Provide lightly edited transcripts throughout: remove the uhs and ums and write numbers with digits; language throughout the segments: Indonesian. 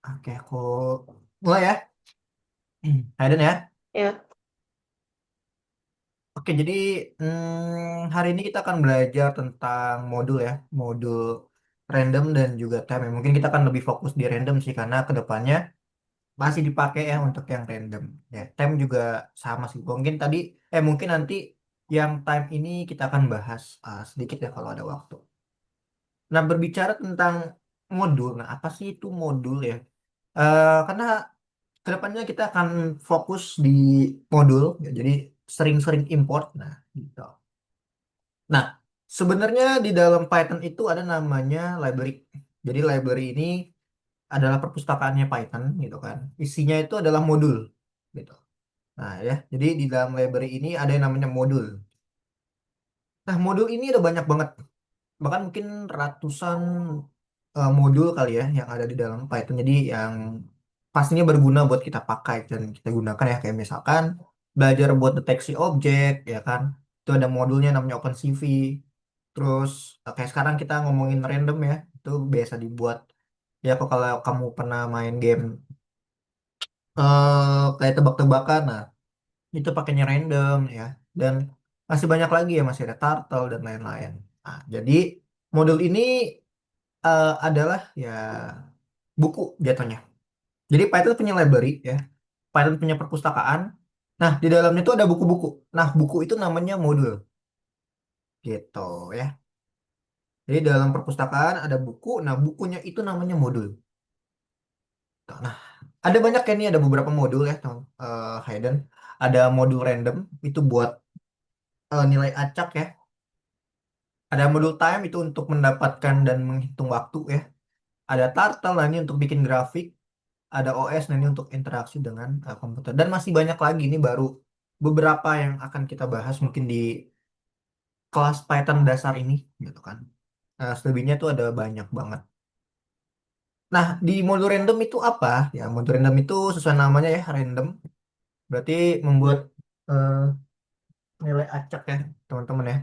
Oke, aku mulai ya. Hayden ya. Ya, Oke, jadi hari ini kita akan belajar tentang modul ya, modul random dan juga time. Mungkin kita akan lebih fokus di random sih karena kedepannya masih dipakai ya untuk yang random. Ya, time juga sama sih. Mungkin nanti yang time ini kita akan bahas sedikit ya kalau ada waktu. Nah, berbicara tentang modul, nah apa sih itu modul ya? Karena kedepannya kita akan fokus di modul, ya, jadi sering-sering import. Nah, gitu. Nah, sebenarnya di dalam Python itu ada namanya library. Jadi library ini adalah perpustakaannya Python, gitu kan. Isinya itu adalah modul, gitu. Nah, ya, jadi di dalam library ini ada yang namanya modul. Nah, modul ini ada banyak banget, bahkan mungkin ratusan modul kali ya yang ada di dalam Python. Jadi yang pastinya berguna buat kita pakai dan kita gunakan ya, kayak misalkan belajar buat deteksi objek ya kan. Itu ada modulnya namanya OpenCV. Terus kayak sekarang kita ngomongin random ya, itu biasa dibuat ya kok kalau kamu pernah main game kayak tebak-tebakan, nah itu pakainya random ya. Dan masih banyak lagi ya, masih ada turtle dan lain-lain. Nah, jadi modul ini adalah ya buku jatuhnya. Jadi Python punya library ya, Python punya perpustakaan. Nah, di dalamnya itu ada buku-buku. Nah, buku itu namanya modul gitu ya. Jadi dalam perpustakaan ada buku, nah bukunya itu namanya modul. Nah, ada banyak ya, nih ada beberapa modul ya, Hayden. Ada modul random itu buat nilai acak ya. Ada modul time itu untuk mendapatkan dan menghitung waktu ya. Ada turtle, nah ini untuk bikin grafik. Ada OS, nah ini untuk interaksi dengan komputer. Dan masih banyak lagi, ini baru beberapa yang akan kita bahas mungkin di kelas Python dasar ini gitu kan. Selebihnya tuh ada banyak banget. Nah, di modul random itu apa? Ya, modul random itu sesuai namanya ya, random. Berarti membuat eh, nilai acak ya, teman-teman ya.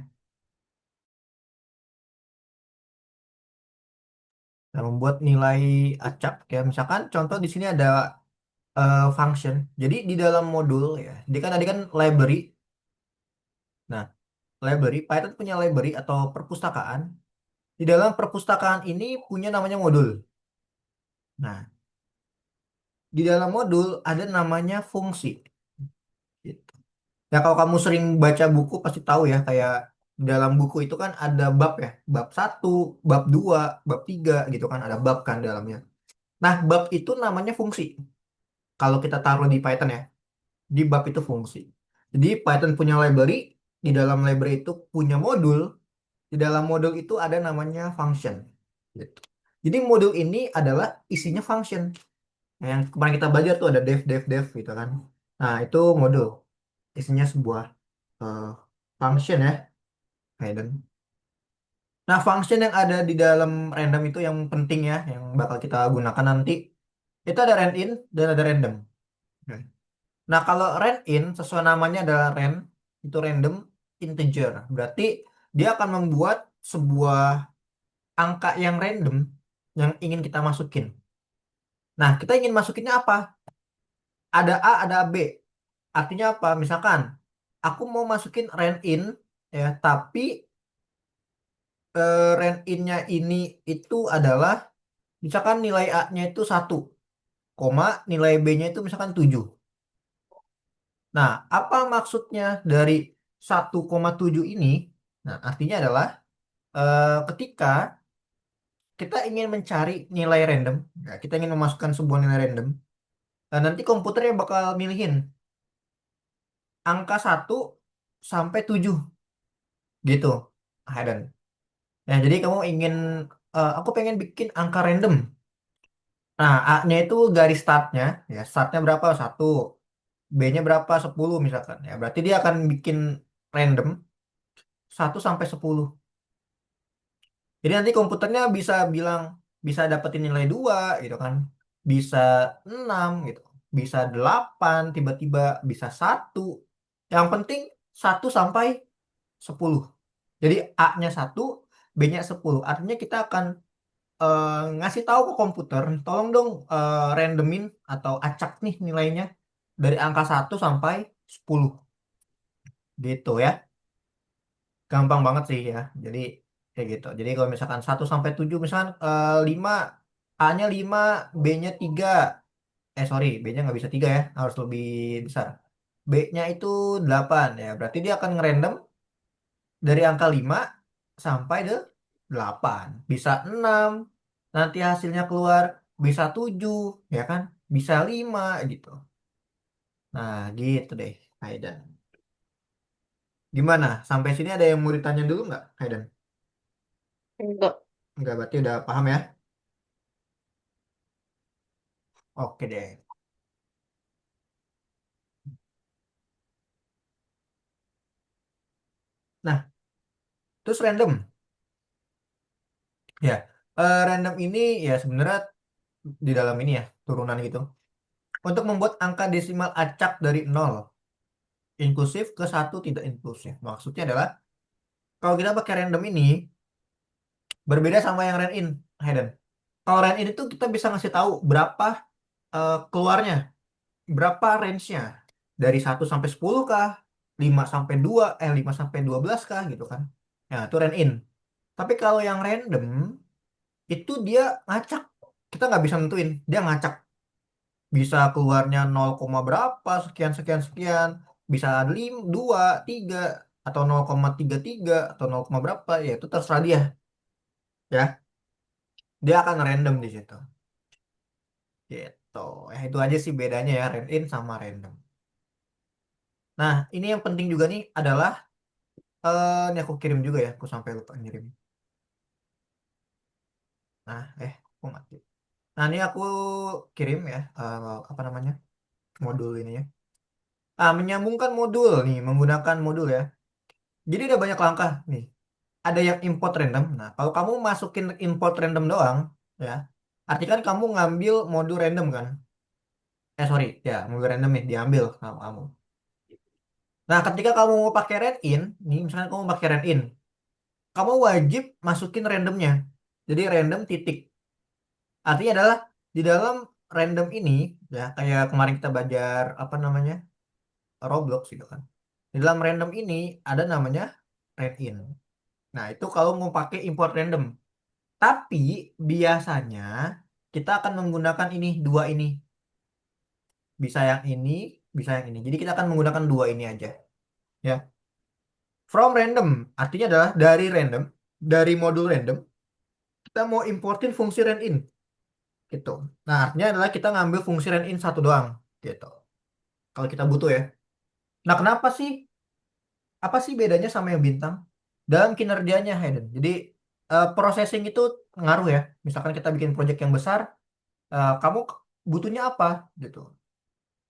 Nah, membuat nilai acak ya. Misalkan contoh di sini ada function. Jadi di dalam modul ya, dia kan tadi kan library. Nah, library, Python punya library atau perpustakaan. Di dalam perpustakaan ini punya namanya modul. Nah, di dalam modul ada namanya fungsi. Gitu. Ya kalau kamu sering baca buku pasti tahu ya, kayak di dalam buku itu kan ada bab ya, bab satu, bab 2, bab 3 gitu kan, ada bab kan dalamnya. Nah, bab itu namanya fungsi. Kalau kita taruh di Python ya, di bab itu fungsi. Jadi Python punya library, di dalam library itu punya modul, di dalam modul itu ada namanya function. Gitu. Jadi modul ini adalah isinya function. Nah, yang kemarin kita belajar tuh ada def gitu kan. Nah, itu modul. Isinya sebuah eh, function ya, Hayden. Nah, function yang ada di dalam random itu yang penting ya, yang bakal kita gunakan nanti, itu ada rand in dan ada random. Oke. Nah, kalau rand in, sesuai namanya adalah rand, itu random integer. Berarti dia akan membuat sebuah angka yang random yang ingin kita masukin. Nah, kita ingin masukinnya apa? Ada A, ada B. Artinya apa? Misalkan, aku mau masukin rand in, ya, tapi rand in-nya ini itu adalah, misalkan nilai A-nya itu 1, koma nilai B-nya itu misalkan 7. Nah, apa maksudnya dari 1,7 ini? Nah, artinya adalah ketika kita ingin mencari nilai random, ya, kita ingin memasukkan sebuah nilai random, nanti komputernya bakal milihin angka 1 sampai 7 gitu, Hayden. Nah, jadi kamu ingin, aku pengen bikin angka random. Nah, A-nya itu garis startnya, ya startnya berapa? 1. B-nya berapa? 10 misalkan. Ya, berarti dia akan bikin random 1 sampai 10. Jadi nanti komputernya bisa bilang, bisa dapetin nilai 2 gitu kan. Bisa 6 gitu. Bisa 8 tiba-tiba, bisa 1. Yang penting 1 sampai 10. Jadi A-nya 1, B-nya 10. Artinya kita akan ngasih tahu ke komputer, tolong dong randomin atau acak nih nilainya dari angka 1 sampai 10 gitu ya. Gampang banget sih ya. Jadi kayak gitu. Jadi kalau misalkan 1 sampai 7 misalkan 5 A-nya 5, B-nya 3. Sorry, B-nya nggak bisa 3 ya, harus lebih besar. B-nya itu 8 ya. Berarti dia akan ngerandom dari angka 5 sampai ke 8. Bisa 6. Nanti hasilnya keluar bisa 7 ya kan? Bisa 5 gitu. Nah, gitu deh, Hayden. Gimana? Sampai sini ada yang mau ditanya dulu nggak, Hayden? Enggak. Nggak, berarti udah paham ya? Oke deh. Nah, terus random. Ya, random ini ya sebenarnya di dalam ini ya, turunan gitu. Untuk membuat angka desimal acak dari 0 inklusif ke 1 tidak inklusif. Maksudnya adalah kalau kita pakai random ini berbeda sama yang rand in, Hayden. Kalau rand in itu kita bisa ngasih tahu berapa keluarnya, berapa range-nya. Dari 1 sampai 10 kah? 5 sampai 12 kah gitu kan. Nah, itu rand in. Tapi kalau yang random itu dia ngacak. Kita nggak bisa nentuin, dia ngacak. Bisa keluarnya 0, berapa, sekian, sekian, sekian. Bisa 5, 2, 3, atau 0,33, atau 0, berapa, ya itu terserah dia. Ya, dia akan random di situ. Gitu. Ya, itu aja sih bedanya ya, rand in sama random. Nah, ini yang penting juga nih adalah, ini aku kirim juga ya, aku sampai lupa ngirim. Nah, aku mati. Nah, ini aku kirim ya, apa namanya, modul ini ya. Menyambungkan modul nih, menggunakan modul ya. Jadi ada banyak langkah nih. Ada yang import random. Nah, kalau kamu masukin import random doang, ya, artinya kan kamu ngambil modul random kan? Sorry, ya, modul random nih diambil sama kamu. Nah, ketika kamu mau pakai rand in, nih misalnya kamu pakai rand in, kamu wajib masukin randomnya. Jadi random titik. Artinya adalah di dalam random ini, ya, kayak kemarin kita belajar apa namanya Roblox gitu kan. Di dalam random ini ada namanya rand in. Nah, itu kalau mau pakai import random. Tapi biasanya kita akan menggunakan ini, dua ini. Bisa yang ini, bisa yang ini. Jadi kita akan menggunakan dua ini aja. Ya. From random, artinya adalah dari random, dari modul random, kita mau importin fungsi rand in. Gitu. Nah, artinya adalah kita ngambil fungsi rand in satu doang. Gitu. Kalau kita butuh ya. Nah, kenapa sih? Apa sih bedanya sama yang bintang? Dalam kinerjanya, Hayden. Jadi, processing itu ngaruh ya. Misalkan kita bikin project yang besar, kamu butuhnya apa gitu.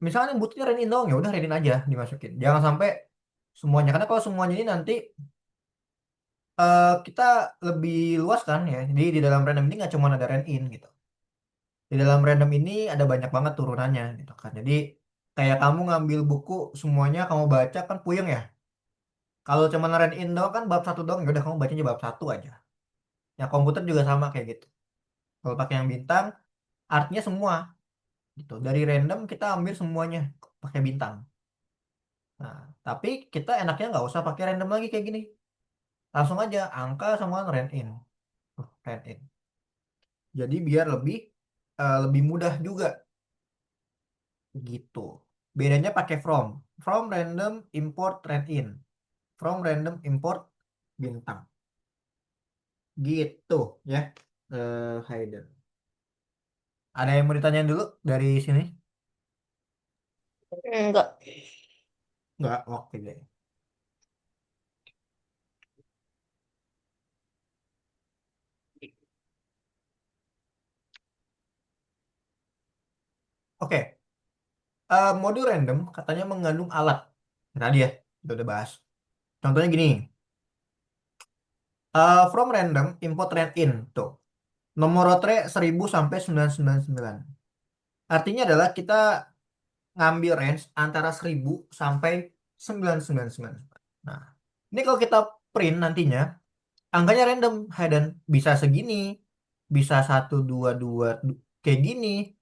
Misalnya yang butuhnya Renin doang, ya udah Renin aja dimasukin. Jangan sampai semuanya, karena kalau semuanya ini nanti kita lebih luas kan ya. Jadi di dalam random ini nggak cuma ada Renin gitu. Di dalam random ini ada banyak banget turunannya gitu kan. Jadi kayak kamu ngambil buku semuanya kamu baca kan puyeng ya. Kalau cuma Renin doang kan bab satu doang, ya udah kamu bacanya bab satu aja. Ya komputer juga sama kayak gitu. Kalau pakai yang bintang, artinya semua gitu. Dari random kita ambil semuanya pakai bintang. Nah, tapi kita enaknya nggak usah pakai random lagi kayak gini. Langsung aja angka sama rand in. Rand in. Jadi biar lebih mudah juga gitu. Bedanya pakai from. From random import rand in. From random import bintang. Gitu ya. Hayden. Ada yang mau ditanyain dulu dari sini? Enggak. Nggak, oke deh. Oke, modul random katanya mengandung alat. Tadi ya, udah bahas. Contohnya gini, from random import rand in. Tuh. Nomor lotre 1000 sampai 999. Artinya adalah kita ngambil range antara 1000 sampai 999. Nah, ini kalau kita print nantinya, angkanya random, dan bisa segini, bisa 1 2 2 kayak gini,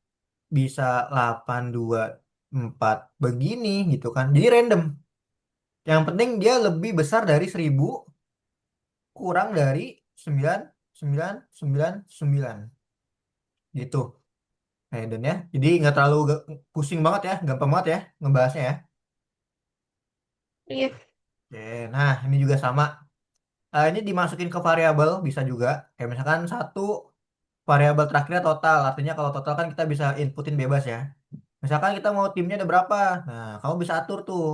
bisa 8 2 4 begini gitu kan. Jadi random. Yang penting dia lebih besar dari 1000 kurang dari 9 9 9 9 gitu. Hayden ya. Jadi nggak terlalu pusing banget ya, gampang banget ya ngebahasnya ya. Iya. Oke, nah ini juga sama. Ini dimasukin ke variabel bisa juga. Kayak misalkan satu variabel terakhirnya total. Artinya kalau total kan kita bisa inputin bebas ya. Misalkan kita mau timnya ada berapa. Nah, kamu bisa atur tuh.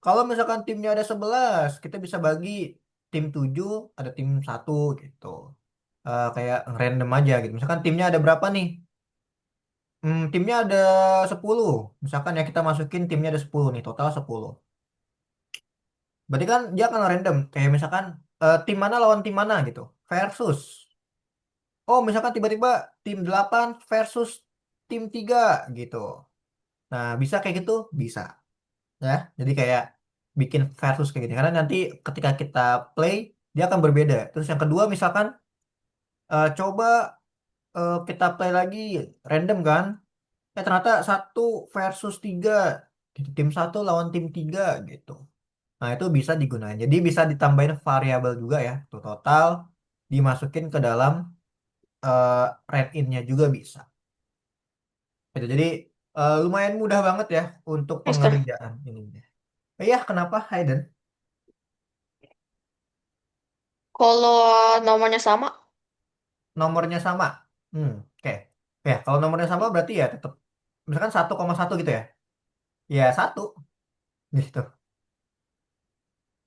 Kalau misalkan timnya ada 11 kita bisa bagi tim 7 ada tim satu gitu. Kayak random aja gitu. Misalkan timnya ada berapa nih? Timnya ada 10. Misalkan ya kita masukin timnya ada 10 nih, total 10. Berarti kan dia akan random. Kayak misalkan tim mana lawan tim mana gitu. Versus. Oh, misalkan tiba-tiba tim 8 versus tim 3 gitu. Nah, bisa kayak gitu? Bisa. Ya, jadi kayak bikin versus kayak gini. Karena nanti ketika kita play, dia akan berbeda. Terus yang kedua misalkan coba kita play lagi random kan. Ternyata 1 versus 3 gitu. Tim satu lawan tim 3 gitu. Nah, itu bisa digunakan. Jadi bisa ditambahin variabel juga ya. Tuh total dimasukin ke dalam uh, rent in-nya juga bisa. Gitu. Jadi lumayan mudah banget ya untuk Yes, Kak. pengerjaan ini. Iya, kenapa Hayden? Kalau nomornya sama, Nomornya sama. Oke. Ya, kalau nomornya sama berarti ya tetap misalkan 1,1 gitu ya. Ya, satu gitu.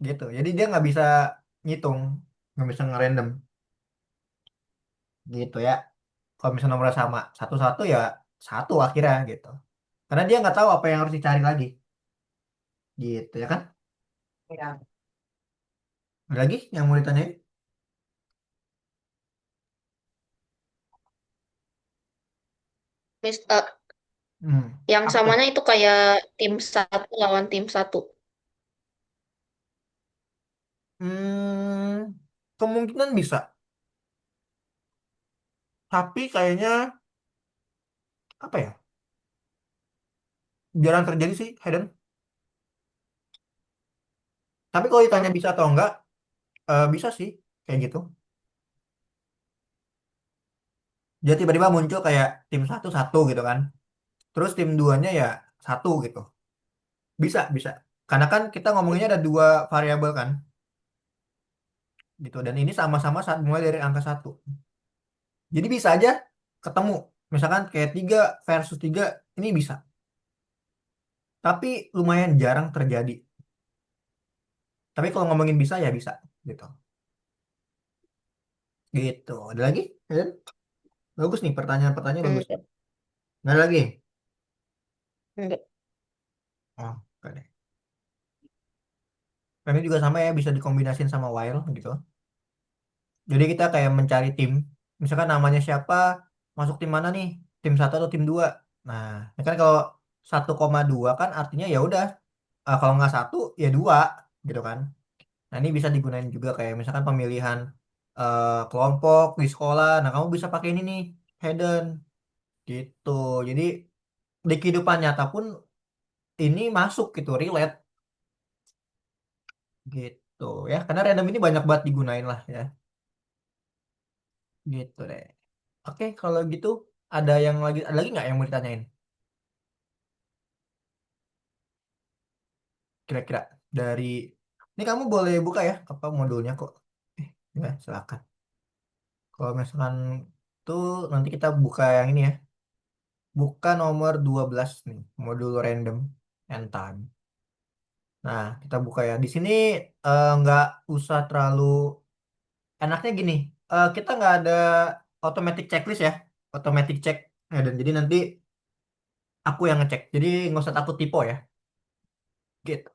Gitu. Jadi dia nggak bisa ngitung, nggak bisa ngerandom gitu ya. Kalau misalnya nomornya sama, satu-satu ya satu akhirnya gitu. Karena dia nggak tahu apa yang harus dicari lagi. Gitu ya kan? ya. Ada lagi yang mau ditanyain? Mis- yang Apa tuh? samanya itu kayak tim satu lawan tim satu. Hmm, kemungkinan bisa. Tapi kayaknya apa ya? Jarang terjadi sih, Hayden. Tapi kalau ditanya Hah? bisa atau enggak, bisa sih kayak gitu. Dia tiba-tiba muncul kayak tim satu satu gitu kan. Terus tim duanya ya satu gitu. Bisa, bisa. Karena kan kita ngomonginnya ada dua variabel kan, gitu. Dan ini sama-sama saat mulai dari angka satu. Jadi bisa aja ketemu. Misalkan kayak 3 versus 3 ini bisa. Tapi lumayan jarang terjadi. Tapi kalau ngomongin bisa ya bisa, gitu. Gitu. Ada lagi? Hayden? Bagus nih pertanyaan-pertanyaan bagus. Enggak, Nggak ada lagi? enggak. Oh, oke deh. Ini juga sama ya bisa dikombinasin sama while gitu. Jadi kita kayak mencari tim. Misalkan namanya siapa, masuk tim mana nih? Tim satu atau tim 2. Nah, ini kan kalau 1,2 kan artinya ya udah kalau nggak satu ya dua gitu kan. Nah, ini bisa digunain juga kayak misalkan pemilihan kelompok di sekolah. Nah, kamu bisa pakai ini nih, hidden gitu. Jadi di kehidupan nyata pun ini masuk gitu, relate gitu ya. Karena random ini banyak banget digunain lah ya. Gitu deh. Oke, kalau gitu ada lagi nggak yang mau ditanyain? Kira-kira dari ini kamu boleh buka ya apa modulnya kok. Ya, silakan. Kalau misalkan tuh nanti kita buka yang ini ya. Buka nomor 12 nih, modul random and time. Nah, kita buka ya. Di sini nggak usah terlalu enaknya gini. Kita nggak ada automatic checklist ya. Automatic check. Dan jadi nanti aku yang ngecek. Jadi nggak usah takut typo ya. Gitu.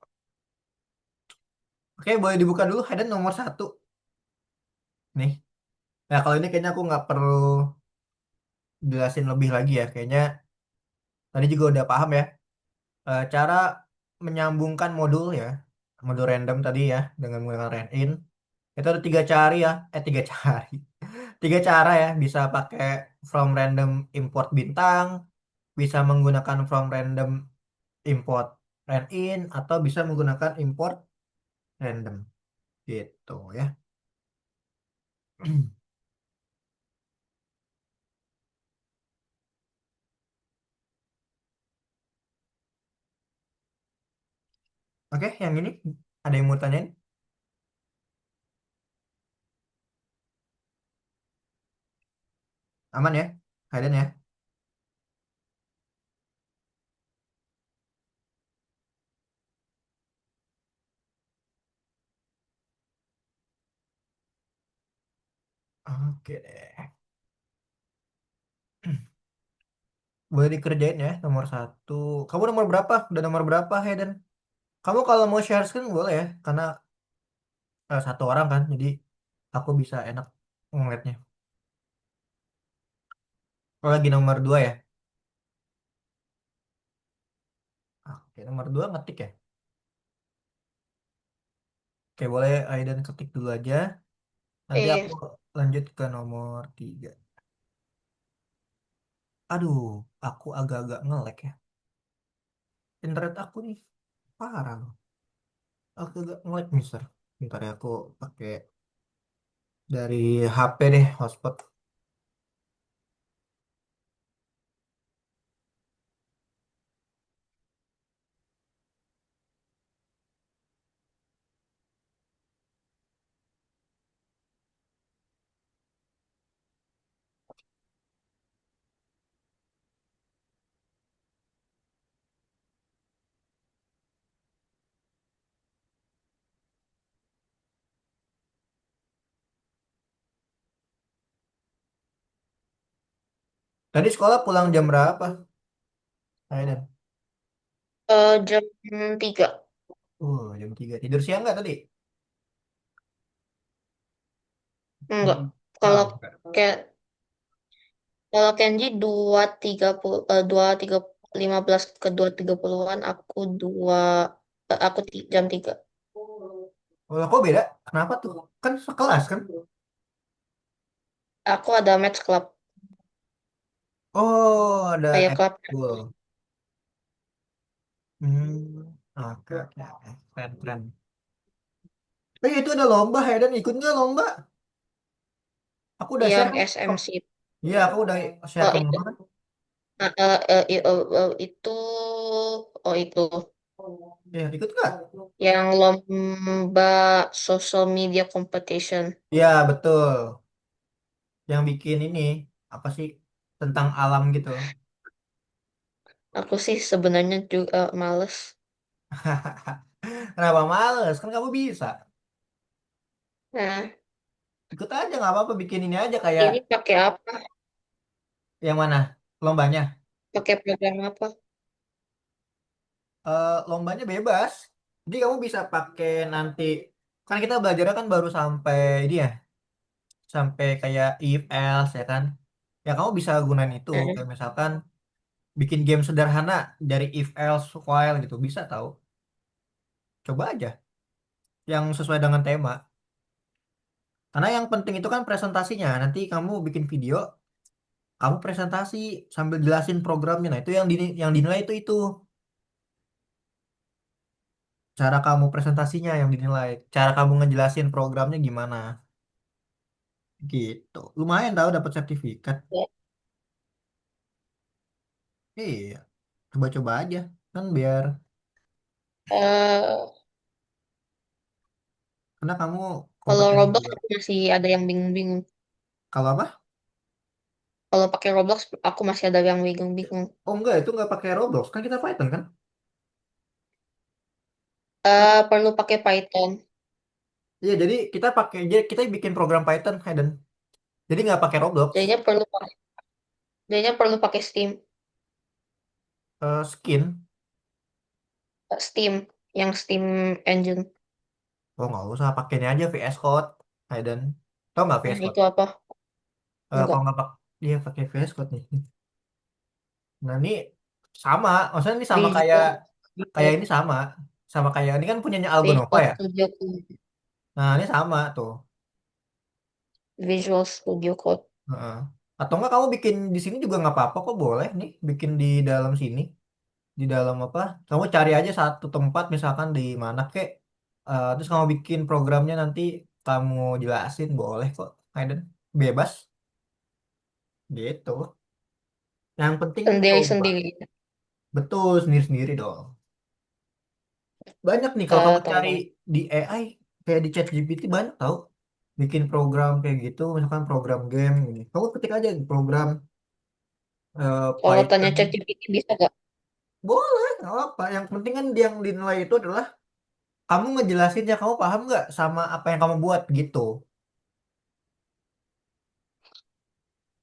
Oke, boleh dibuka dulu. Ada nomor 1 nih. Nah, kalau ini kayaknya aku nggak perlu jelasin lebih lagi ya. Kayaknya tadi juga udah paham ya. Cara menyambungkan modul ya. Modul random tadi ya. Dengan menggunakan random. Itu ada 3 cari ya. 3 cari. Tiga cara ya, bisa pakai from random import bintang, bisa menggunakan from random import rand in, atau bisa menggunakan import random gitu ya. Oke, yang ini ada yang mau tanyain? Aman ya? Kalian ya? Oke deh. Boleh dikerjain ya, nomor satu. Kamu nomor berapa? Udah nomor berapa, Hayden? Kamu kalau mau share screen boleh ya, karena satu orang kan, jadi aku bisa enak ngeliatnya. Oh, lagi nomor dua ya? Oke, nomor dua ngetik ya? Oke, boleh Hayden ketik dulu aja. Nanti aku Iya. lanjut ke nomor tiga. Aduh, aku agak-agak nge-lag ya. Internet aku nih parah loh. Aku agak nge-lag, mister. Bentar ya, aku pakai dari HP deh, hotspot. Tadi sekolah pulang jam berapa, Hayden? Jam 3. Jam 3. Tidur siang nggak tadi? Enggak. Hmm. Kalau Ah, enggak. kayak kalau Kenji 2.30, 2.15 ke 2.30-an, aku jam 3. Oh, kok beda? Kenapa tuh? Kan sekelas kan? Aku ada match club Oh, ada kayak club. ekskul. Hmm, oke, oke, oke. Keren, keren. Itu ada lomba, Hayden. Ikut nggak lomba? Aku udah share Yang kan? Oh, SMC. iya, aku udah share Oh ke itu. mama kan? Itu, oh itu Iya, ikut nggak? yang lomba social media competition. Iya, betul. Yang bikin ini, apa sih? Tentang alam gitu. Aku sih sebenarnya juga males. Kenapa males? Kan kamu bisa. Nah, Ikut aja, nggak apa-apa. Bikin ini aja kayak ini pakai apa? yang mana? Lombanya. Pakai program apa? Lombanya bebas. Jadi kamu bisa pakai nanti. Kan kita belajarnya kan baru sampai ini ya. Sampai kayak if else ya kan. Ya kamu bisa gunain itu. Hmm. Kayak misalkan bikin game sederhana dari if else while gitu. Bisa tahu. Coba aja. Yang sesuai dengan tema. Karena yang penting itu kan presentasinya. Nanti kamu bikin video, kamu presentasi sambil jelasin programnya. Nah, itu yang dinilai itu. Cara kamu presentasinya yang dinilai. Cara kamu ngejelasin programnya gimana. Gitu. Lumayan tahu dapat sertifikat. Ya. Iya, coba-coba aja. Kan biar Eh, karena kamu Kalau kompeten Roblox juga. aku masih ada yang bingung-bingung. Kalau apa? Kalau pakai Roblox aku masih ada yang bingung-bingung. Oh enggak, itu enggak pakai Roblox. Kan kita Python kan? Kan Perlu pakai Python. iya, jadi kita bikin program Python, Hayden. Jadi nggak pakai Roblox. Jadinya perlu pakai, jadinya perlu pakai Skin. Steam, yang Steam Engine. Oh nggak usah, pakainya aja VS Code, Hayden. Tahu nggak Nah, VS Code? itu apa? Kalau Enggak. nggak pakai, iya pakai VS Code nih. Nah ini sama, maksudnya ini sama kayak Visual, kayak ini sama kayak ini kan punyanya Algonova Visual ya. Studio Code. Nah ini sama tuh. Visual Studio Code. Heeh. Atau enggak kamu bikin di sini juga nggak apa-apa kok, boleh nih bikin di dalam sini, di dalam apa? Kamu cari aja satu tempat misalkan di mana kek. Terus kamu bikin programnya nanti kamu jelasin boleh kok, Aiden. Bebas gitu. Yang penting coba. Sendiri-sendiri. Betul sendiri-sendiri dong. Banyak nih kalau kamu cari Teman. di AI kayak di ChatGPT banyak tau bikin program kayak gitu, misalkan program game ini. Kamu ketik aja program Kalau tanya Python. ChatGPT bisa gak? Boleh, nggak apa. Yang penting kan yang dinilai itu adalah kamu ngejelasinnya, kamu paham nggak sama apa yang kamu buat gitu.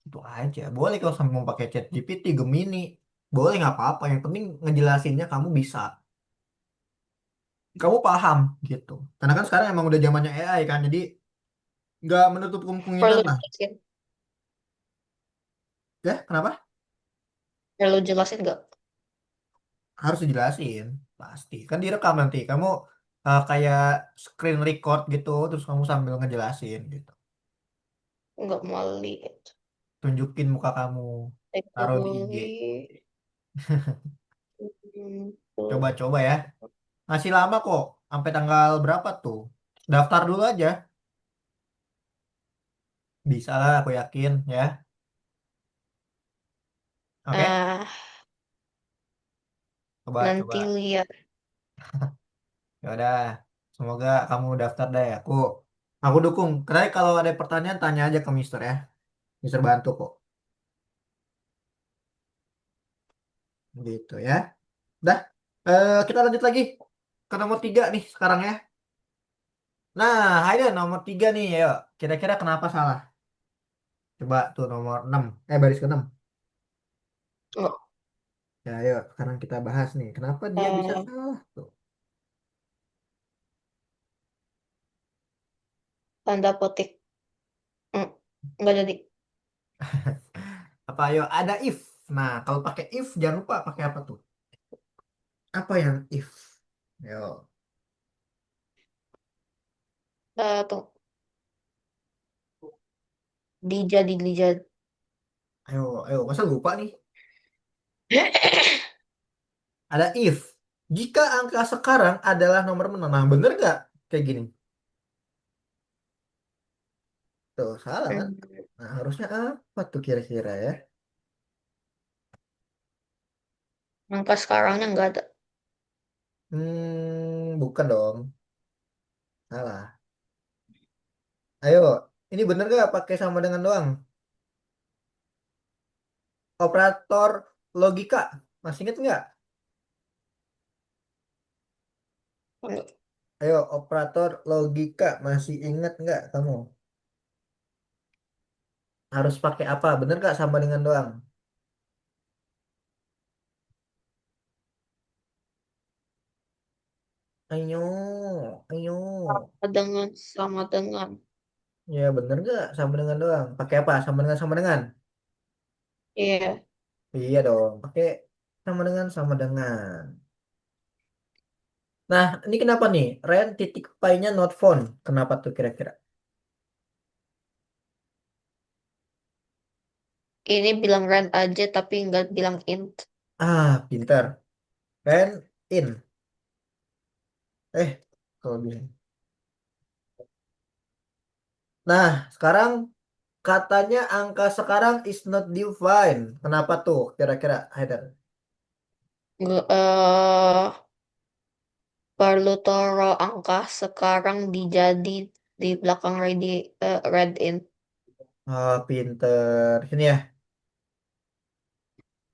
Itu aja. Boleh kalau sampai mau pakai ChatGPT, Gemini, boleh nggak apa-apa. Yang penting ngejelasinnya kamu bisa, kamu paham gitu. Karena kan sekarang emang udah zamannya AI kan, jadi nggak menutup kemungkinan Perlu lah. jelasin. Ya, kenapa? Perlu jelasin gak? Harus dijelasin, pasti. Kan direkam nanti. Kamu kayak screen record gitu, terus kamu sambil ngejelasin gitu. Nggak mau lihat. Tunjukin muka kamu, taruh di IG. Teknologi. Tuh. Coba-coba ya. Masih lama kok. Sampai tanggal berapa tuh? Daftar dulu aja. Bisa lah, aku yakin ya. Oke? Ah, Coba, nanti coba. lihat. Ya udah. Semoga kamu daftar deh. Aku dukung. Karena kalau ada pertanyaan tanya aja ke Mister ya. Mister bantu kok. Gitu ya. Udah. Kita lanjut lagi ke nomor 3 nih sekarang ya. Nah, Haida nomor 3 nih. Ayo. Kira-kira kenapa salah? Coba tuh nomor 6. Baris ke 6. Nggak. Ya, ayo. Sekarang kita bahas nih. Kenapa dia bisa Eh, salah tuh? tanda petik. Hmm, nggak jadi. Apa ayo? Ada if. Nah, kalau pakai if jangan lupa pakai apa tuh? Apa yang if? Yo. Tuh. Dijadi. Ayo, ayo. Masa lupa nih? Ada if. Jika angka sekarang adalah nomor menang. Nah, bener nggak? Kayak gini. Tuh, salah kan? Hmm, Nah, harusnya apa tuh kira-kira ya? angka sekarangnya nggak ada. Bukan dong. Salah. Ayo, ini bener nggak pakai sama dengan doang? Operator logika. Masih inget nggak? Nggak. Ayo, operator logika. Masih inget nggak kamu? Harus pakai apa? Bener nggak sama dengan doang? Ayo, ayo. Sama dengan. Ya bener nggak sama dengan doang? Pakai apa? Sama dengan sama dengan? Iya. Iya dong. Pakai sama dengan sama dengan. Nah, ini kenapa nih? Ren titik pay-nya not found. Kenapa tuh kira-kira? Ini bilang rent aja tapi nggak bilang int. Pinter. Ren in. Eh, kalau bisa. Nah, sekarang katanya angka sekarang is not defined. Kenapa tuh kira-kira, Haidar? Nggak, perlu taruh angka sekarang dijadi di belakang read int. Pinter. Sini ya,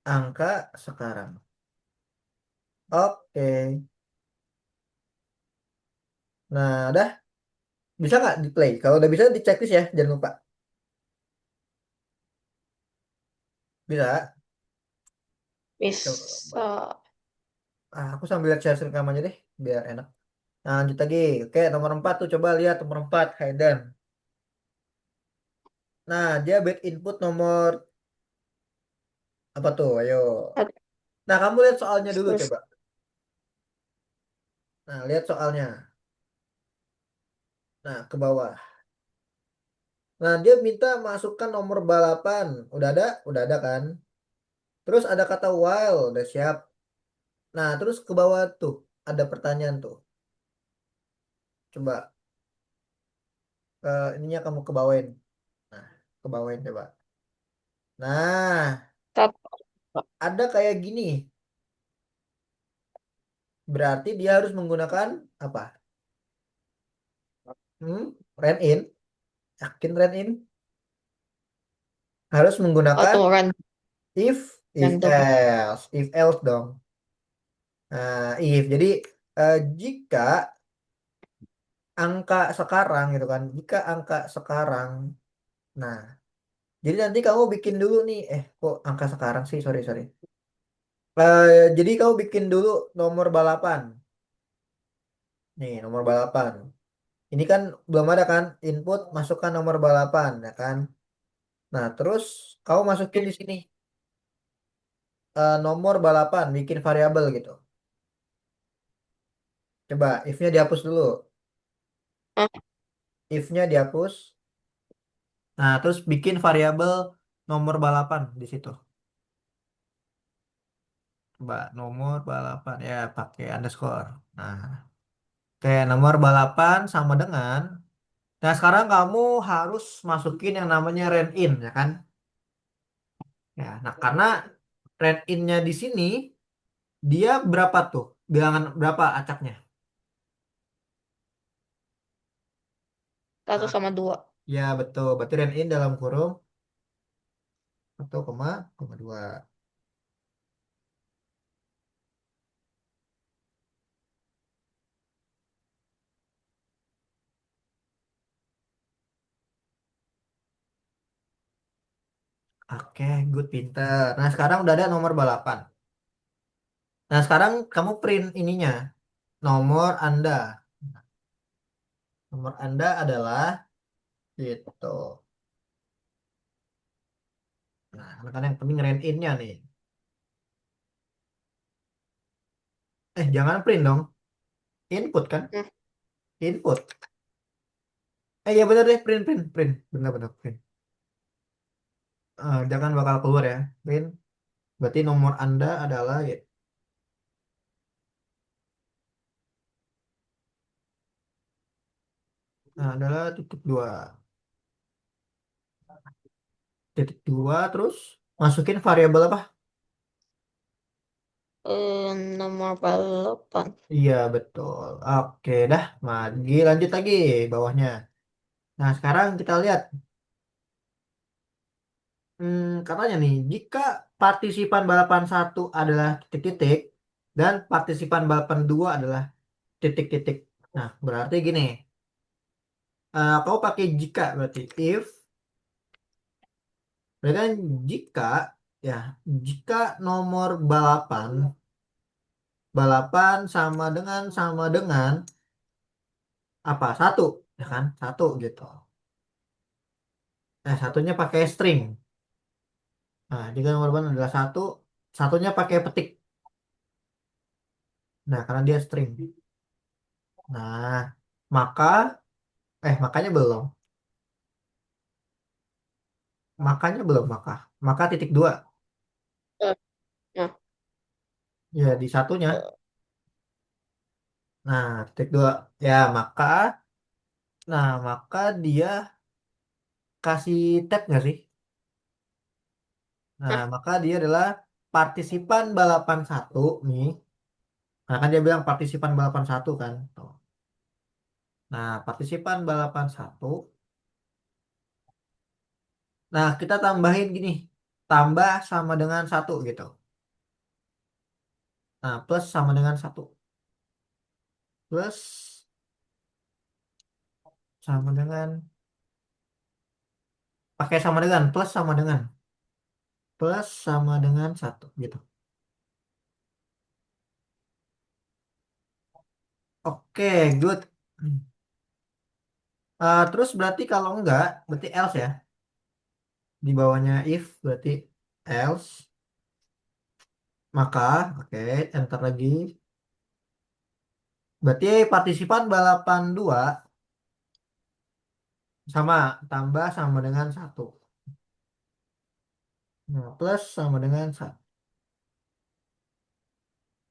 angka sekarang. Oke. Nah, udah. Bisa nggak di play? Kalau udah bisa di checklist ya, jangan lupa. Bisa. Coba. Bisa. Aku sambil lihat share screen aja deh, biar enak. Nah, lanjut lagi. Oke, nomor 4 tuh coba lihat nomor 4, Hayden. Nah, dia back input nomor apa tuh? Ayo. Nah, kamu lihat soalnya dulu Terus coba. Nah, lihat soalnya. Nah, ke bawah. Nah, dia minta masukkan nomor balapan. Udah ada kan? Terus ada kata while, udah siap. Nah, terus ke bawah tuh ada pertanyaan tuh. Coba ininya kamu ke bawain. Nah, ke bawain coba. Nah, Satu. ada kayak gini. Berarti dia harus menggunakan apa? Ran in. Yakin ran in? Harus menggunakan Atau if random. if else dong. Nah, if. Jadi jika angka sekarang gitu kan. Jika angka sekarang. Nah, jadi nanti kamu bikin dulu nih. Kok angka sekarang sih? Sorry, sorry. Jadi kamu bikin dulu nomor balapan. Nih, nomor balapan. Ini kan belum ada kan input masukkan nomor balapan ya kan. Nah, terus kamu masukin di sini nomor balapan, bikin variabel gitu. Coba if-nya dihapus dulu. Ah, If-nya dihapus. Nah, terus bikin variabel nomor balapan di situ. Coba nomor balapan ya pakai underscore. Nah, oke nomor balapan sama dengan. Nah, sekarang kamu harus masukin yang namanya run in ya kan? Ya, nah karena run in-nya di sini dia berapa tuh? Bilangan berapa acaknya? 1 sama 2. Ya betul, berarti rent in dalam kurung 1,2. Oke, good pinter. Nah sekarang udah ada nomor balapan. Nah sekarang kamu print ininya, nomor Anda. Nomor Anda adalah itu. Nah kan yang penting rent in-nya nih. Jangan print dong, input kan? Nah, Input. Ya bener deh, print, print, print. Bener-bener print. Jangan bakal keluar ya, print. Berarti nomor Anda adalah ya, adalah titik dua. Titik dua terus masukin variabel apa? nomor balapan. Iya betul. Oke dah, lagi lanjut lagi bawahnya. Nah sekarang kita lihat katanya nih jika partisipan balapan satu adalah titik-titik dan partisipan balapan dua adalah titik-titik. Nah berarti gini, kau pakai jika berarti if, berarti kan jika ya jika nomor balapan balapan sama dengan apa satu ya kan satu gitu. Satunya pakai string. Nah, jika nomor ban adalah satu, satunya pakai petik. Nah, karena dia string. Nah, maka, makanya belum. Makanya belum, maka titik dua. Eh, Nah, Ya, di satunya. eh, Nah, titik dua. Ya, maka dia kasih tab nggak sih? Nah, nah, maka dia adalah partisipan balapan satu nih. Nah, kan dia bilang partisipan balapan satu kan. Tuh. Nah, partisipan balapan satu. Nah, kita tambahin gini. Tambah sama dengan satu gitu. Nah, plus sama dengan satu. Plus sama dengan, pakai sama dengan, plus sama dengan satu gitu. Oke, good. Terus berarti kalau enggak, berarti else ya. Di bawahnya if, berarti else. Maka, oke, enter lagi. Berarti partisipan balapan 2 Sama, tambah sama dengan satu. Nah, plus sama dengan satu.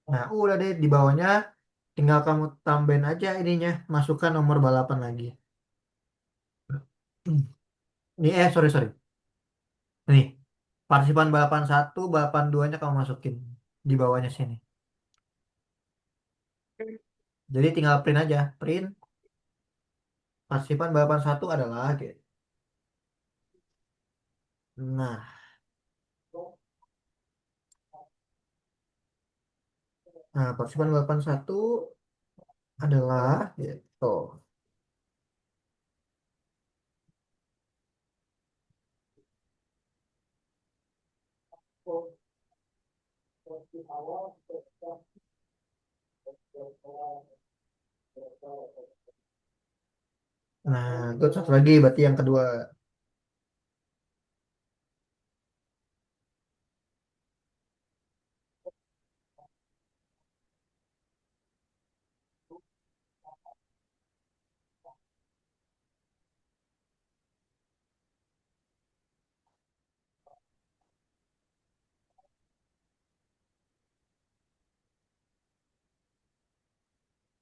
Nah, udah deh di bawahnya tinggal kamu tambahin aja ininya, masukkan nomor balapan lagi. Ini sorry sorry. Nih, partisipan balapan satu, balapan duanya kamu masukin di bawahnya sini. Jadi tinggal print aja, print partisipan balapan satu adalah gitu. Nah, partisipan balapan satu adalah gitu. Nah, itu satu lagi berarti yang kedua.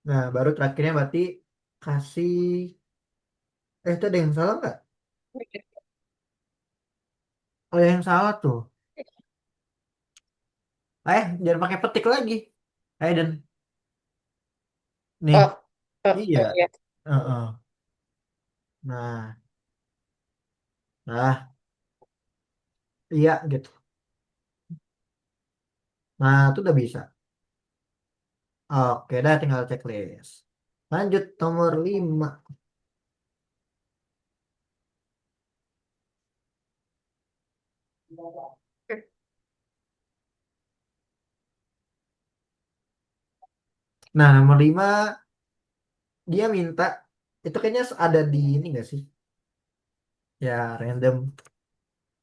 Nah, baru terakhirnya berarti kasih itu ada yang salah nggak? Oh, yang salah tuh. Jangan pakai petik lagi. Dan nih, Oh, iya. ya. Heeh. Nah, nah, iya gitu. Nah, itu udah bisa. Oke, dah tinggal checklist. Lanjut nomor 5. Nah, nomor 5 dia minta itu kayaknya ada di ini nggak sih? Ya, random.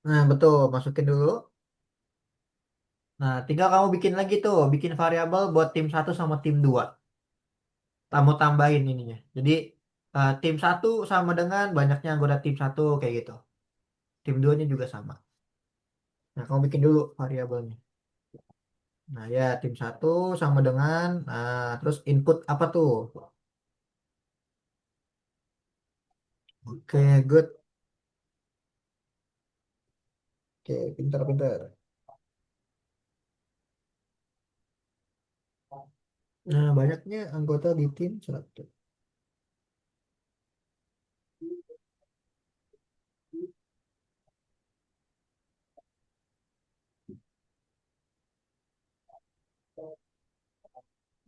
Nah, betul, masukin dulu. Nah, tinggal kamu bikin lagi tuh, bikin variabel buat tim satu sama tim 2. Kamu tambahin ininya. Jadi, tim satu sama dengan banyaknya anggota tim satu kayak gitu. Tim 2-nya juga sama. Nah, kamu bikin dulu variabelnya. Nah, ya, tim satu sama dengan, terus input apa tuh? Oke, good. Oke, pintar-pintar. Nah, banyaknya anggota di tim satu.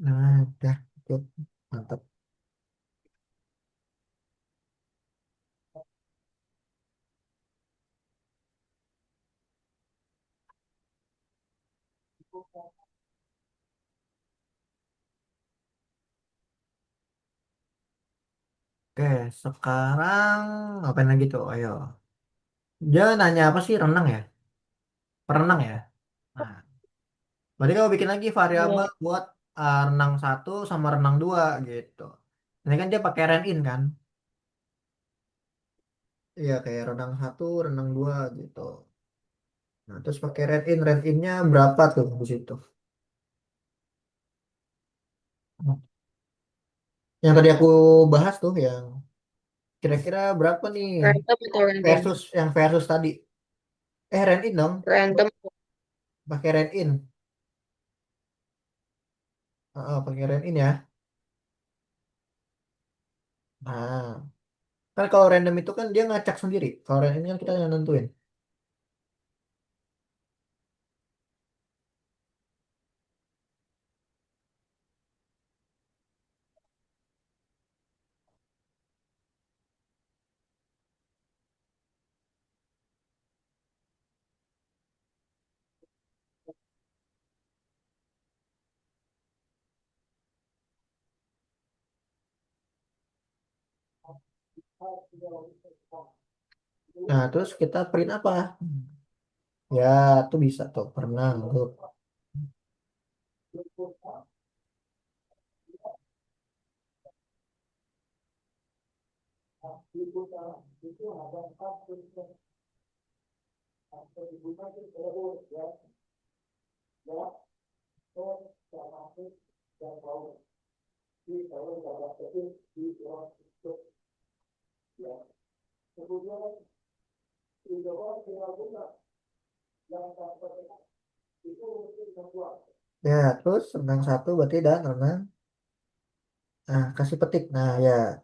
Nah, udah, good. Mantap. Oke, sekarang ngapain lagi tuh? Ayo. Dia nanya apa sih? Renang ya? Perenang ya? Nah, berarti kamu bikin lagi variabel Ya. buat renang satu sama renang dua gitu. Ini kan dia pakai run in kan? Iya, kayak renang satu, renang dua gitu. Nah, terus pakai run innya berapa tuh di situ? Yang tadi aku bahas tuh, yang kira-kira berapa nih Random atau random? versus tadi? Run in dong, Random. pakai run in. Pakai run in ya. Nah, kan kalau random itu kan dia ngacak sendiri. Kalau run in kan kita yang nentuin. Nah, terus kita print apa? Ya, tuh bisa tuh, pernah tuh. Ya, terus renang satu berarti dan renang. Nah, kasih petik. Nah, ya.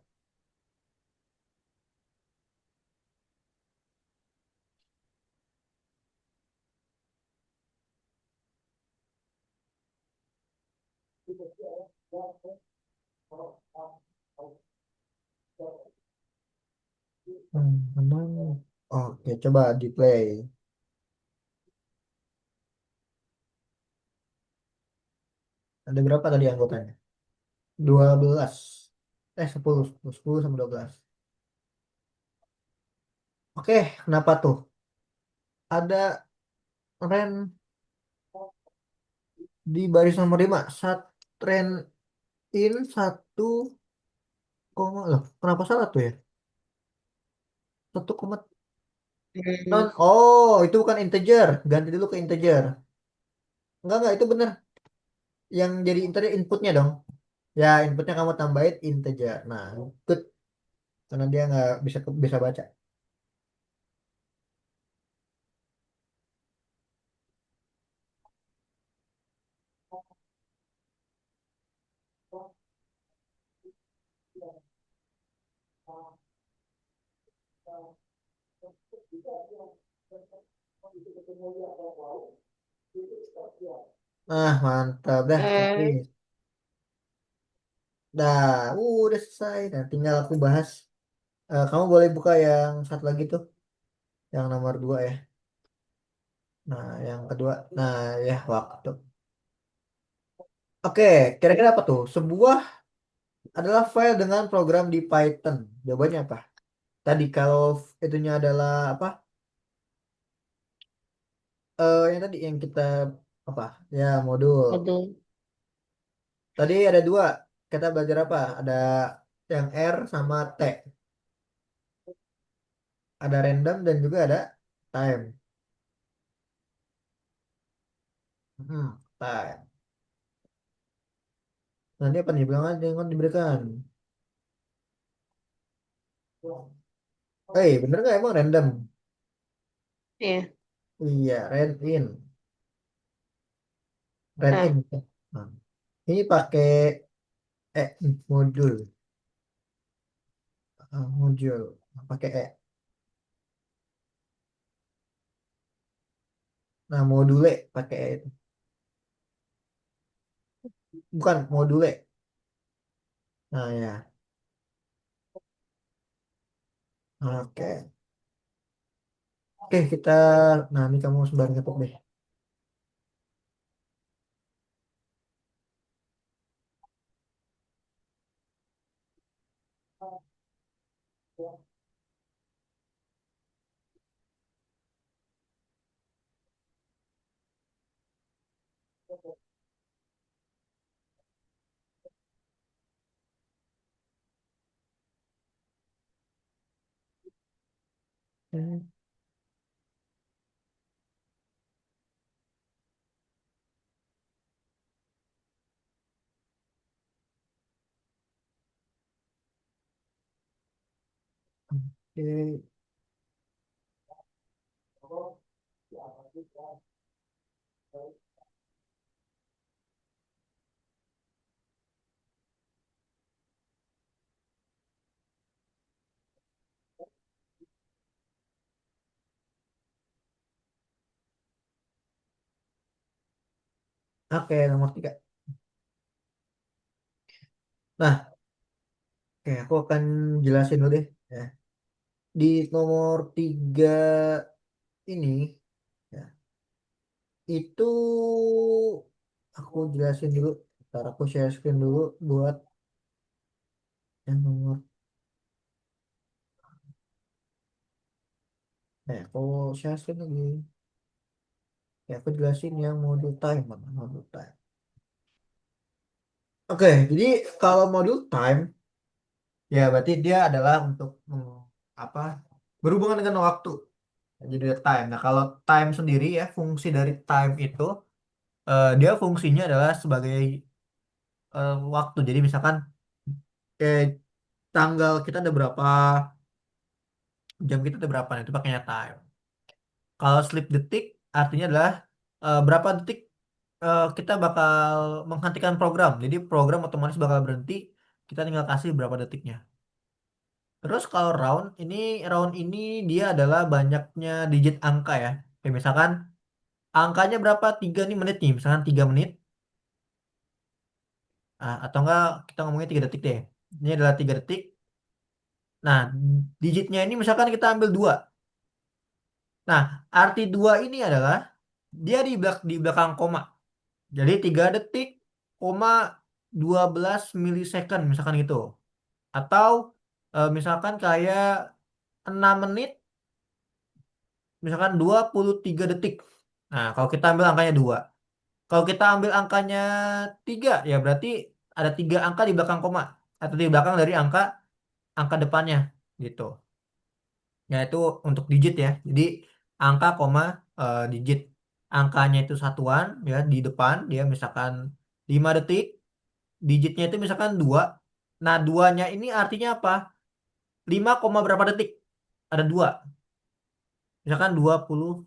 Renang. Oke, coba di play. Ada berapa tadi anggotanya? 12. 10. 10 sama 12. Oke, kenapa tuh? Ada Ren di baris nomor 5. Ren in 1, loh, kenapa salah tuh ya? 1, non. Hmm. Oh, itu bukan integer. Ganti dulu ke integer. Enggak, itu bener. Yang jadi integer inputnya dong. Ya, inputnya kamu tambahin integer. Nah, good. Karena dia nggak bisa baca. Nah, mantap dah. Eh, Checklist. Dah, udah selesai. Nah, tinggal aku bahas. Kamu boleh buka yang satu lagi tuh, yang nomor 2 ya. Nah, yang kedua. Nah, ya waktu. Oke, kira-kira apa tuh? Sebuah adalah file dengan program di Python. Jawabannya apa? Tadi kalau itunya adalah apa? Yang tadi yang kita apa? Ya, modul. Aduh. Tadi ada dua. Kita belajar apa? Ada yang R sama T. Ada random dan juga ada time. Time. Nanti apa nih? Bilang aja yang diberikan. Bener nggak emang random? Iya. Iya, rand in. Nah, Nah, ini pakai modul. Modul pakai Nah, module pakai itu. Bukan module. Nah, ya. Oke. Oke, kita nah ini kamu sebarang ketuk deh. Oke. Oke, nomor 3. Nah, oke, aku akan jelasin dulu deh. Ya. Di nomor 3 ini, ya, itu aku jelasin dulu. Ntar aku share screen dulu buat yang nomor. Aku share screen lagi. Ya, aku jelasin yang modul time, mana modul time. Oke, jadi kalau modul time, ya berarti dia adalah untuk apa? berhubungan dengan waktu. Jadi ada time. Nah, kalau time sendiri ya, fungsi dari time itu dia fungsinya adalah sebagai waktu. Jadi misalkan eh, tanggal kita ada berapa, jam kita ada berapa, nah, itu pakainya time. Kalau sleep detik artinya adalah berapa detik kita bakal menghentikan program. Jadi program otomatis bakal berhenti, kita tinggal kasih berapa detiknya. Terus kalau round ini dia adalah banyaknya digit angka ya. Kayak misalkan angkanya berapa? 3 nih menit nih, misalkan 3 menit. Atau enggak kita ngomongnya 3 detik deh. Ini adalah 3 detik. Nah, digitnya ini misalkan kita ambil 2. Nah, arti 2 ini adalah dia di belakang koma. Jadi 3 detik, koma 12 milisecond misalkan gitu. Atau misalkan kayak 6 menit, misalkan 23 detik. Nah, kalau kita ambil angkanya 2. Kalau kita ambil angkanya 3, ya berarti ada 3 angka di belakang koma. Atau di belakang dari angka angka depannya gitu. Ya itu untuk digit ya. Jadi angka koma digit. Angkanya itu satuan ya di depan dia misalkan 5 detik, digitnya itu misalkan 2. Nah, duanya ini artinya apa? 5 koma berapa detik? Ada 2. Misalkan 21.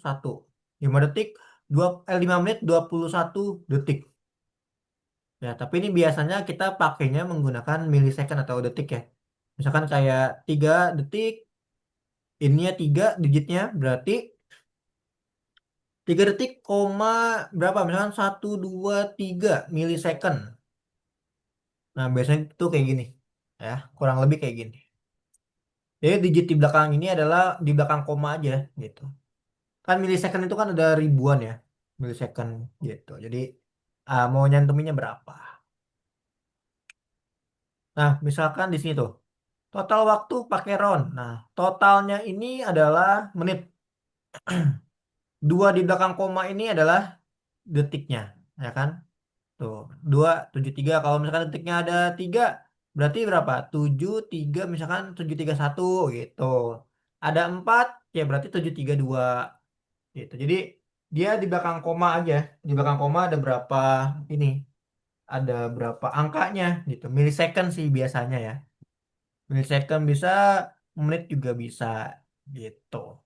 5 detik, 5 menit 21 detik. Ya, tapi ini biasanya kita pakainya menggunakan milisecond atau detik ya. Misalkan kayak 3 detik, ininya 3 digitnya berarti 3 detik koma berapa? Misalkan 1, 2, 3 milisecond. Nah, biasanya itu kayak gini. Ya, kurang lebih kayak gini. Jadi digit di belakang ini adalah di belakang koma aja gitu. Kan milisecond itu kan ada ribuan ya. Milisecond gitu. Jadi mau nyantuminnya berapa? Nah, misalkan di sini tuh. Total waktu pakai round. Nah, totalnya ini adalah menit. Dua di belakang koma ini adalah detiknya. Ya kan? Tuh, 2, 7, 3. Kalau misalkan detiknya ada 3, berarti berapa? 7, 3, misalkan 7, 3, 1 gitu. Ada 4, ya berarti 7, 3, 2 gitu. Jadi dia di belakang koma aja. Di belakang koma ada berapa ini? Ada berapa angkanya gitu. Milisecond sih biasanya ya. Milisecond bisa, menit juga bisa gitu.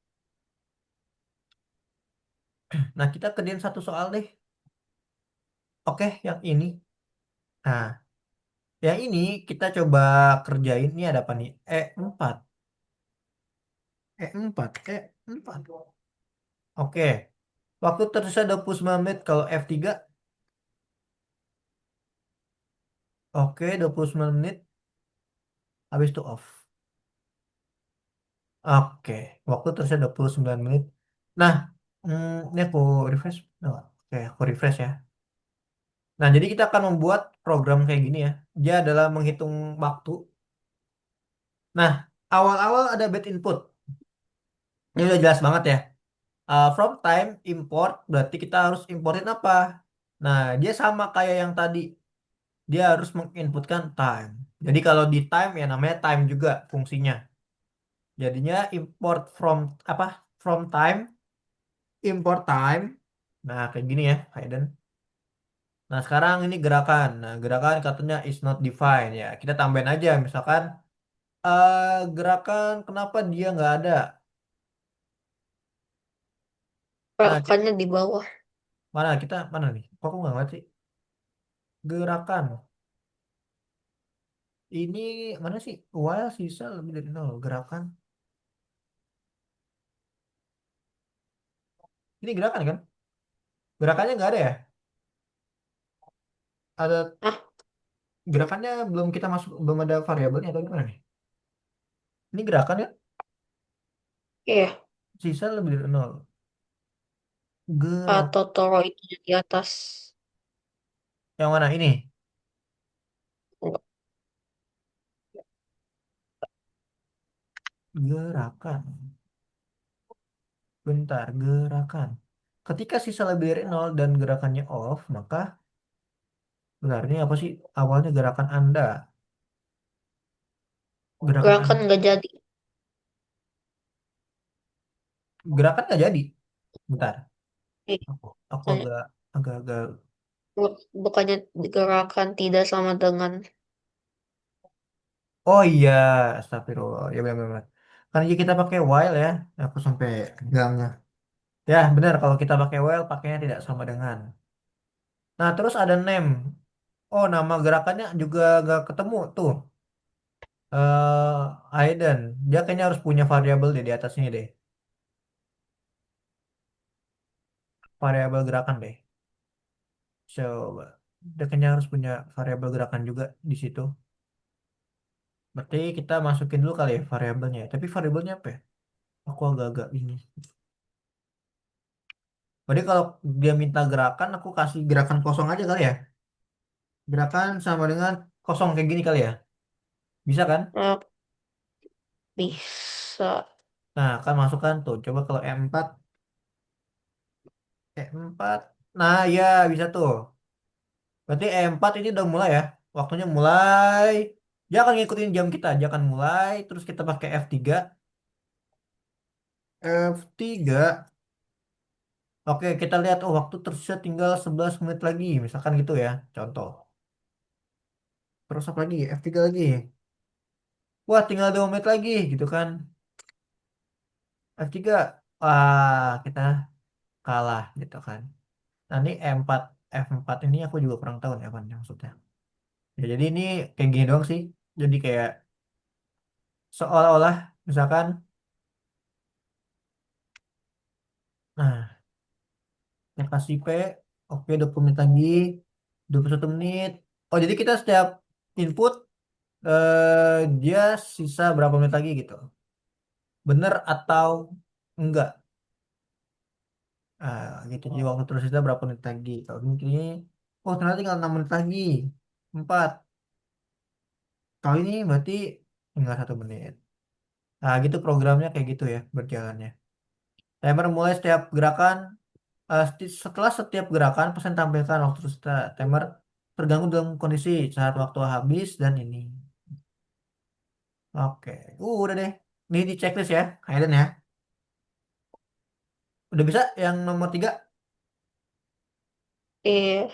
Nah, kita kerjain satu soal deh. Oke, yang ini. Nah, yang ini kita coba kerjain. Ini ada apa nih? E4. E4. E4. Oke. Waktu tersisa 29 menit kalau F3. Oke, 29 menit. Habis itu off. Oke. Waktu tersisa 29 menit. Nah, ini aku refresh. Oh, oke, aku refresh ya. Nah, jadi kita akan membuat program kayak gini ya. Dia adalah menghitung waktu. Nah, awal-awal ada bad input. Ini udah jelas banget ya. From time import berarti kita harus importin apa? Nah, dia sama kayak yang tadi. Dia harus menginputkan time. Jadi kalau di time ya namanya time juga fungsinya. Jadinya import from apa? From time, import time. Nah, kayak gini ya, Hayden. Nah, sekarang ini gerakan. Nah, gerakan katanya is not defined ya. Kita tambahin aja misalkan gerakan kenapa dia nggak ada. Nah, Gerakannya di bawah. mana kita mana nih? Kok aku nggak ngerti sih? Gerakan. Ini mana sih? While sisa lebih dari nol. Gerakan. Ini gerakan kan? Gerakannya nggak ada ya? Ada Ah, gerakannya belum kita masuk, belum ada variabelnya atau gimana nih? Ini gerakan ya? iya. Sisa lebih dari nol. Gerak. Atau Toro itu di atas. Yang mana ini? Enggak. Gerakan. Bentar, gerakan. Ketika sisa lebih dari nol dan gerakannya off, maka bentar ini apa sih? Awalnya gerakan Anda. Gerakan Gerakan Anda. nggak jadi. Gerakan nggak jadi. Bentar. Eh, Aku bukannya, agak bukannya gerakan tidak sama dengan. Oh iya, astagfirullah. Ya benar-benar. Kan jika kita pakai while ya, aku sampai nggak. Ya benar, kalau kita pakai while pakainya tidak sama dengan. Nah terus ada name. Oh nama gerakannya juga nggak ketemu tuh. Aiden. Dia kayaknya harus punya variabel deh di atasnya deh. Variabel gerakan deh. Coba. Dia kayaknya harus punya variabel gerakan juga di situ. Berarti kita masukin dulu kali ya variabelnya. Tapi variabelnya apa ya? Aku agak-agak ini. Berarti kalau dia minta gerakan, aku kasih gerakan kosong aja kali ya. Gerakan sama dengan kosong kayak gini kali ya. Bisa kan? eh, Bisa. Nah, kan masukkan tuh. Coba kalau E4, E4. Nah, ya bisa tuh. Berarti E4 ini udah mulai ya. Waktunya mulai. Dia akan ngikutin jam kita. Dia akan mulai. Terus kita pakai F3. F3. Oke, kita lihat. Oh, waktu tersisa tinggal 11 menit lagi. Misalkan gitu ya. Contoh. Terus apa lagi? F3 lagi. Wah, tinggal 2 menit lagi. Gitu kan. F3. Wah, kita kalah gitu kan. Nah, ini E4. F4 ini aku juga kurang tahu nih apa nih maksudnya. Ya, jadi ini kayak gini doang sih. Jadi kayak seolah-olah misalkan, nah, yang kasih P, oke 20 menit lagi, 21 menit. Oh, jadi kita setiap input dia sisa berapa menit lagi gitu. Bener atau enggak? Ah, gitu. Jadi waktu tersisa berapa menit lagi. Kalau ini, oh ternyata tinggal 6 menit lagi. 4. Kalau ini berarti tinggal 1 menit. Nah, gitu programnya kayak gitu ya berjalannya. Timer mulai setiap gerakan. Setelah setiap gerakan, pesan tampilkan waktu timer terganggu dalam kondisi saat waktu habis dan ini. Oke, udah deh. Ini di checklist ya, Hayden ya. Udah bisa yang nomor 3? Iya.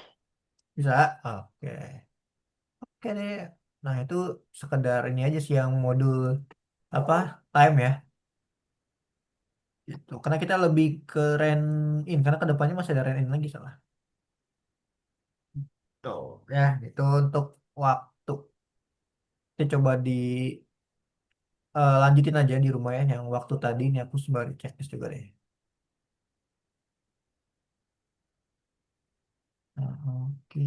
Bisa. Oke, oke deh. Nah itu sekedar ini aja sih yang modul apa time ya. Itu karena kita lebih ke rent in karena kedepannya masih ada rent in lagi salah. Tuh ya, itu untuk waktu. Kita coba lanjutin aja di rumah ya yang waktu tadi ini aku sebar checklist juga deh. Nah, oke.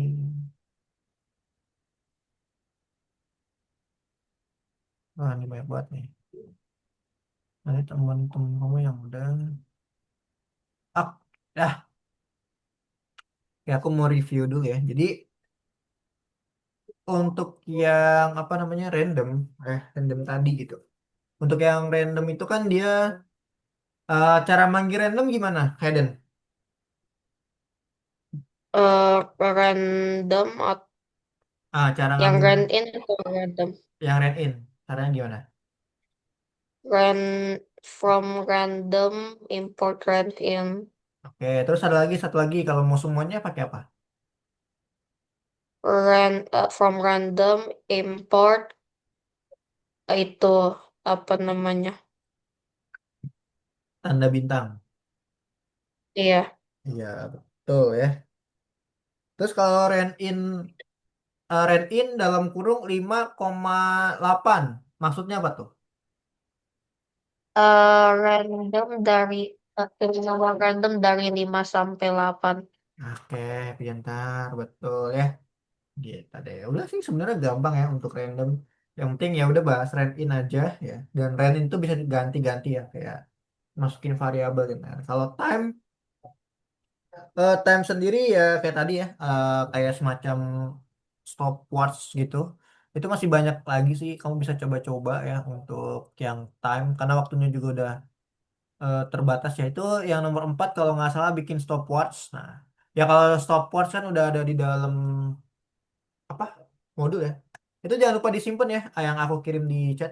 Wah, ini banyak banget nih. Nanti teman-teman kamu yang udah. Ah, ya, ya aku mau review dulu ya. Jadi untuk yang apa namanya random tadi gitu. Untuk yang random itu kan dia cara manggil random gimana, Hayden? Random Cara yang ngambil rand in atau random? yang rand in, caranya gimana? From random import rand in. Oke, terus ada lagi satu lagi kalau mau semuanya pakai apa? From random import itu apa namanya? Tanda bintang. Iya. Iya, betul ya. Terus kalau rent in dalam kurung 5,8. Maksudnya apa tuh? Random dari nomor random dari 5 sampai 8. Oke, pintar, betul ya. Gitu deh. Udah sih sebenarnya gampang ya untuk random. Yang penting ya udah bahas rent in aja ya. Dan rent in itu bisa diganti-ganti ya kayak masukin variabel gitu. Nah, kalau time sendiri ya kayak tadi ya, kayak semacam stopwatch gitu. Itu masih banyak lagi sih kamu bisa coba-coba ya untuk yang time karena waktunya juga udah terbatas ya. Itu yang nomor 4 kalau nggak salah bikin stopwatch. Nah, ya kalau stopwatch kan udah ada di dalam apa modul ya. Itu jangan lupa disimpan ya, yang aku kirim di chat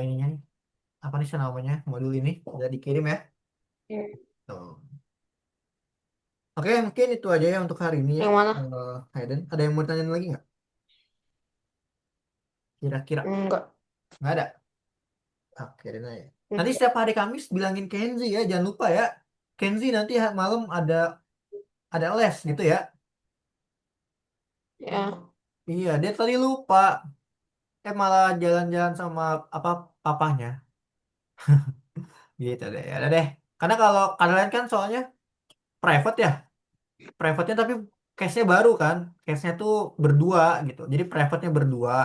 ininya nih. Apa nih namanya modul ini udah dikirim ya. Hmm. Tuh. Oke, mungkin itu aja ya untuk hari ini ya. Yang mana? Hayden, ada yang mau tanya lagi nggak? Kira-kira Enggak. nggak ada. Oke, dan aja. Nanti Enggak. setiap hari Kamis bilangin Kenzi ya, jangan lupa ya. Kenzi nanti malam ada les gitu ya. Ya. Iya, dia tadi lupa. Malah jalan-jalan sama apa papahnya. Gitu deh. Ya udah deh. Karena kalau kalian kan soalnya private ya. Private-nya tapi case-nya baru kan. Case-nya tuh berdua gitu. Jadi private-nya berdua.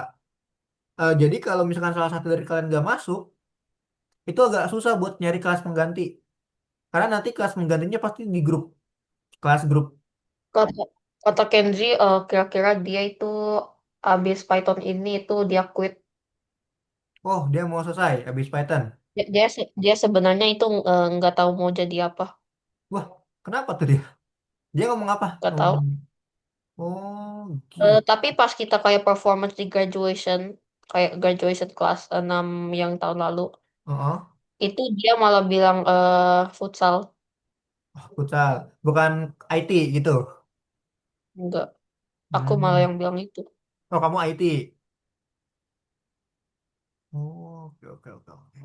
Jadi kalau misalkan salah satu dari kalian gak masuk, itu agak susah buat nyari kelas pengganti. Karena nanti kelas penggantinya pasti di grup, kelas grup. Kata, kata Kenzi, kira-kira dia itu abis Python ini itu dia quit. Oh, dia mau selesai habis Python. Dia sebenarnya itu nggak tahu mau jadi apa. Wah, kenapa tuh dia? Dia ngomong apa? Nggak tahu. Ngomong. Oh, gitu. Tapi pas kita kayak performance di graduation, kayak graduation kelas 6 yang tahun lalu, Oh, itu dia malah bilang futsal. futsal. Bukan IT gitu. Enggak. Aku malah Hmm. yang bilang itu. Oh, kamu IT. Oh, oke, oke, oke, oke.